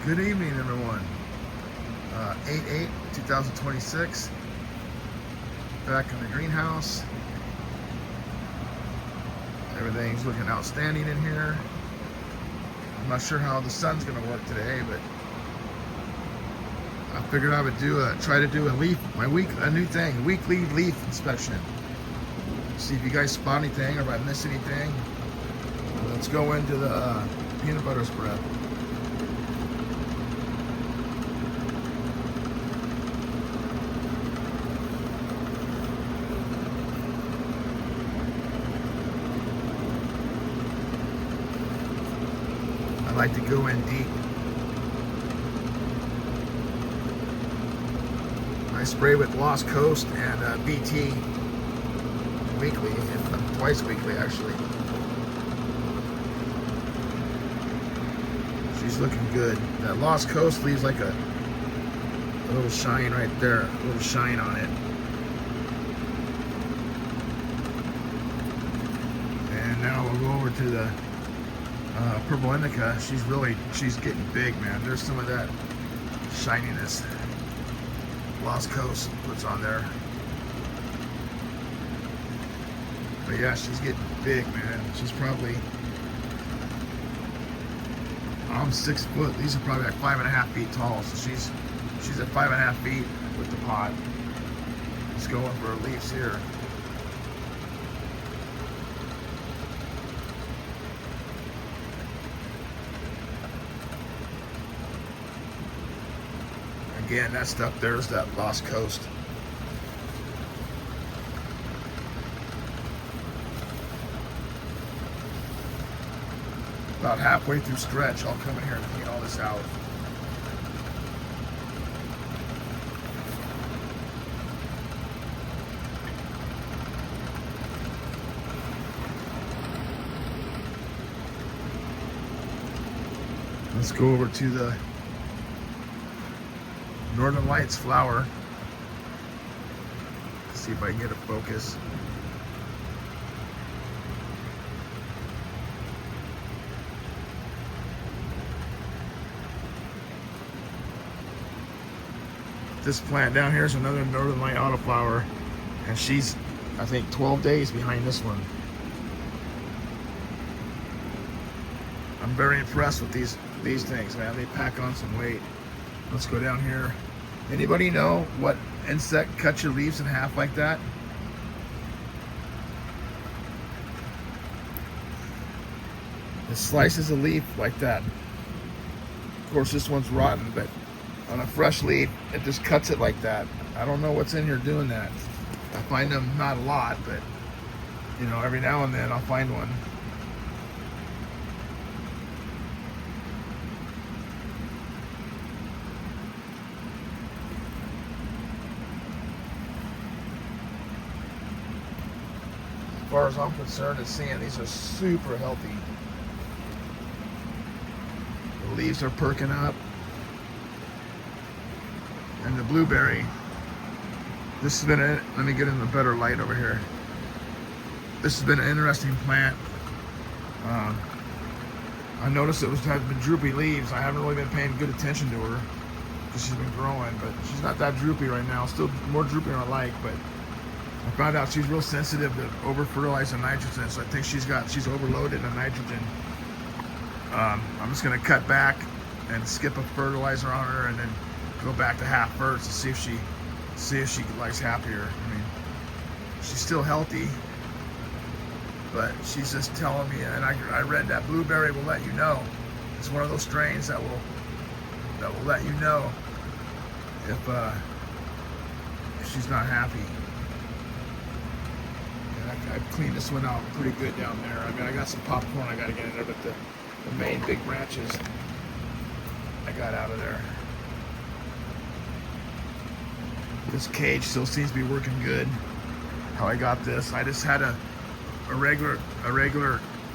Good evening, everyone. 8/8/2026. Back in the greenhouse. Everything's looking outstanding in here. I'm not sure how the sun's going to work today, but I figured I would try to do a new thing, weekly leaf inspection. See if you guys spot anything or if I miss anything. Let's go into the peanut butter spread. I like to go in deep. I spray with Lost Coast and BT weekly, if twice weekly actually. She's looking good. That Lost Coast leaves like a little shine right there, a little shine on it. And now we'll go over to the purple indica. She's getting big, man. There's some of that shininess Lost Coast puts on there. But yeah, she's getting big, man. She's probably, I'm 6 foot. These are probably like 5.5 feet tall. So she's at 5.5 feet with the pot. Let's go in for her leaves here. Again, that stuff there's that Lost Coast. About halfway through stretch, I'll come in here and clean all this out. Let's go over to the Northern Lights flower. See if I can get a focus. This plant down here is another Northern Light Autoflower, and she's, I think, 12 days behind this one. I'm very impressed with these things, man. They pack on some weight. Let's go down here. Anybody know what insect cuts your leaves in half like that? It slices a leaf like that. Of course, this one's rotten, but on a fresh leaf, it just cuts it like that. I don't know what's in here doing that. I find them not a lot, but you know, every now and then I'll find one. As far as I'm concerned, it's seeing these are super healthy. The leaves are perking up. And the blueberry, this has been let me get in the better light over here. This has been an interesting plant. I noticed it has been droopy leaves. I haven't really been paying good attention to her because she's been growing, but she's not that droopy right now. Still more droopy than I like, but I found out she's real sensitive to over fertilizing nitrogen, so I think she's overloaded in nitrogen. I'm just gonna cut back and skip a fertilizer on her, and then go back to half first to see if she likes happier. I mean, she's still healthy, but she's just telling me. And I read that blueberry will let you know. It's one of those strains that will let you know if she's not happy. And I've cleaned this one out pretty good down there. I mean, I got some popcorn I got to get in there, but the main big branches I got out of there. This cage still seems to be working good. How I got this, I just had a regular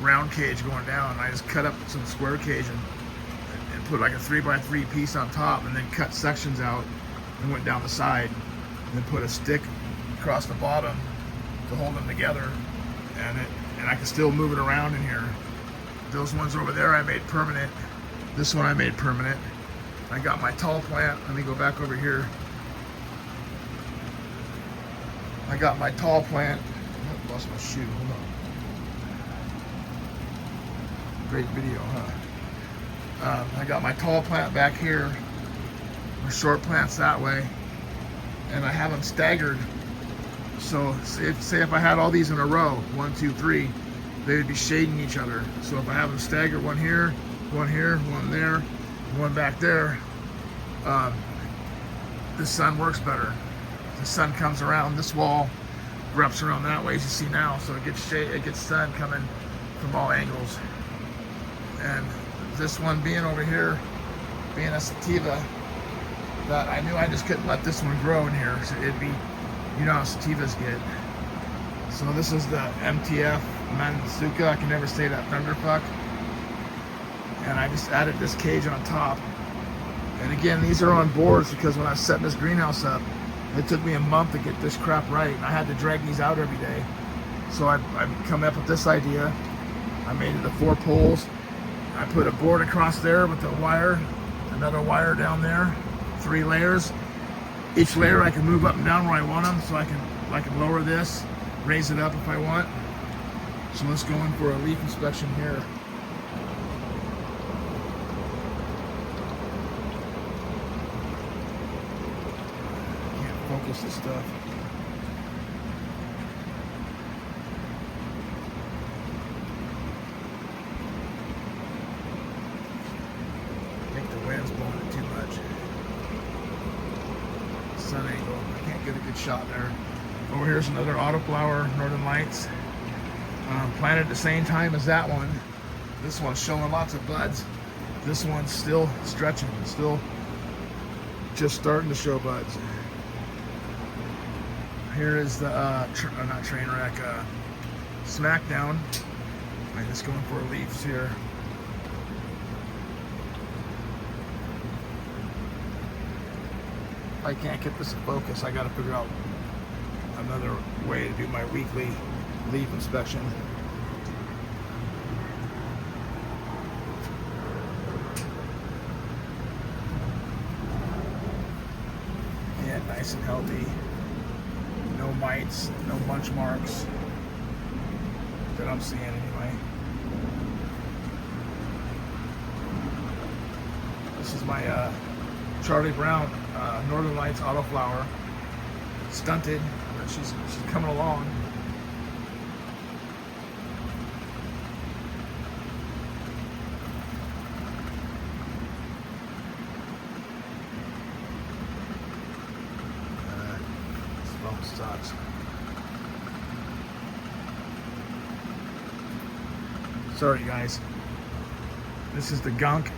round cage going down, and I just cut up some square cage and put like a 3x3 piece on top, and then cut sections out and went down the side, and then put a stick across the bottom to hold them together, and I can still move it around in here. Those ones over there I made permanent. This one I made permanent. I got my tall plant. Let me go back over here. I got my tall plant. I lost my shoe. Hold on. Great video, huh? I got my tall plant back here. My short plants that way. And I have them staggered. So say if I had all these in a row, 1, 2, 3, they would be shading each other. So if I have them staggered, one here, one there, one back there, the sun works better. The sun comes around this wall, wraps around that way, as you see now, so it gets shade, it gets sun coming from all angles. And this one being over here, being a sativa, that I knew I just couldn't let this one grow in here. So it'd be, you know how sativas get. So this is the MTF Mansuka. I can never say that thunderfuck. And I just added this cage on top. And again, these are on boards because when I was setting this greenhouse up, it took me a month to get this crap right. And I had to drag these out every day. So I come up with this idea. I made it the 4 poles. I put a board across there with a wire, another wire down there, 3 layers. Each layer I can move up and down where I want them, so I can lower this, raise it up if I want. So let's go in for a leaf inspection here. Can't focus this stuff. I think the wind's blowing it too much. Sun angle, I can't get a good shot there. Over here's another Autoflower Northern Lights. Planted at the same time as that one. This one's showing lots of buds. This one's still stretching, still just starting to show buds. Here is the, not train wreck, Smackdown. I'm just going for leaves here. I can't get this in focus. I gotta figure out another way to do my weekly leaf inspection. Yeah, nice and healthy. No mites, no bunch marks that I'm seeing anyway. This is my Charlie Brown Northern Lights Autoflower. Stunted, but she's coming along. This phone sucks. Sorry guys. This is the gunk.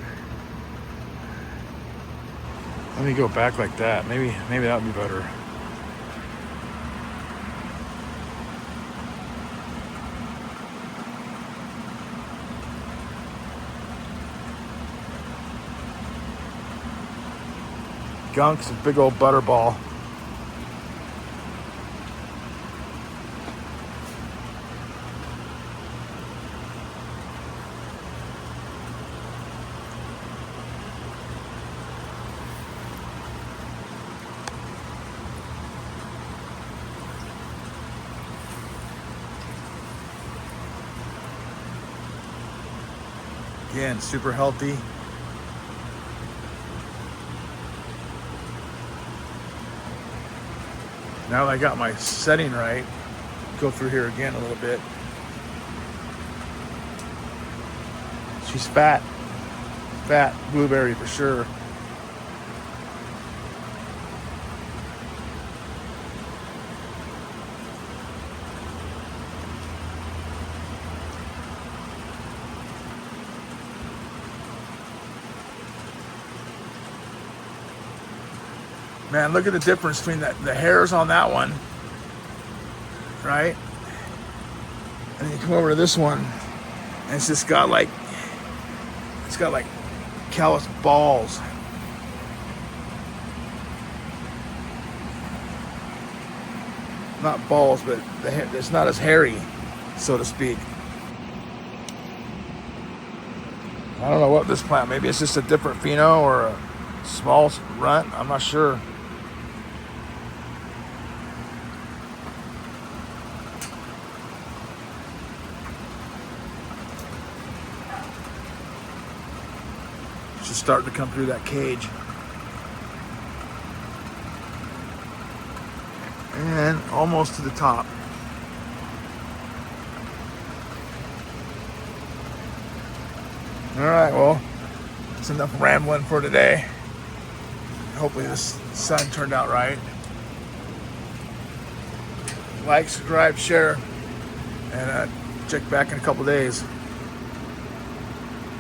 Let me go back like that. Maybe that would be better. Gunk's a big old butterball. Again, super healthy. Now that I got my setting right, go through here again a little bit. She's fat blueberry for sure. Man, look at the difference between the hairs on that one, right? And then you come over to this one, and it's just got like, callous balls. Not balls, but it's not as hairy, so to speak. I don't know what this plant, maybe it's just a different pheno or small runt. I'm not sure. She's starting to come through that cage. And almost to the top. All right, well, that's enough rambling for today. Hopefully this sun turned out right. Like, subscribe, share, and check back in a couple days.